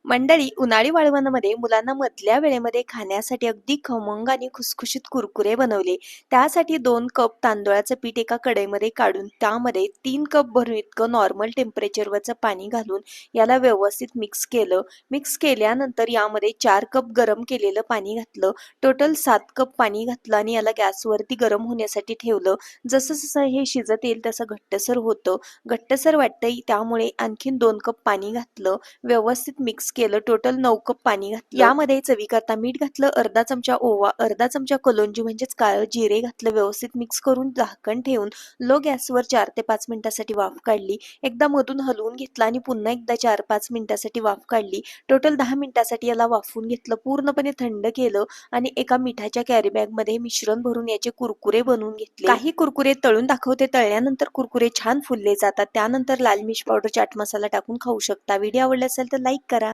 मंडळी, उन्हाळी वाळवणामध्ये मुलांना मधल्या वेळेमध्ये खाण्यासाठी अगदी खमंग आणि खुसखुशीत कुरकुरे बनवले. त्यासाठी 2 कप तांदूळाचं पीठ एका कढईमध्ये काढून त्यामध्ये 3 कप भरून इतकं नॉर्मल टेम्परेचरवरचं पाणी घालून याला व्यवस्थित मिक्स केलं. मिक्स केल्यानंतर यामध्ये 4 कप गरम केलेलं पाणी घातलं. टोटल 7 कप पाणी घातलं आणि याला गॅसवरती गरम होण्यासाठी ठेवलं. जसं जसं हे शिजत येईल तसं घट्टसर होतं. घट्टसर वाटतंय त्यामुळे आणखीन 2 कप पाणी घातलं. व्यवस्थित मिक्स केलं. टोटल 9 कप पाणी घातलं. यामध्ये चवीकरता मीठ घातलं, अर्धा चमचा ओवा, अर्धा चमचा कलोंजी म्हणजेच काळं जिरे घातलं. व्यवस्थित मिक्स करून झाकण ठेवून लो गॅसवर 4 ते 5 मिनिटासाठी वाफ काढली. एकदा मधून हलवून घेतलं आणि पुन्हा एकदा 4-5 मिनिटासाठी वाफ काढली. टोटल 10 मिनिटासाठी याला वाफवून घेतलं. पूर्णपणे थंड केलं आणि एका मिठाच्या कॅरी बॅगमध्ये मिश्रण भरून याचे कुरकुरे बनवून घेतले. काही कुरकुरे तळून दाखवते. तळल्यानंतर कुरकुरे छान फुलले जातात. त्यानंतर लाल मिर्च पावडर, चाट मसाला टाकून खाऊ शकता. व्हिडिओ आवडला असेल तर लाईक करा.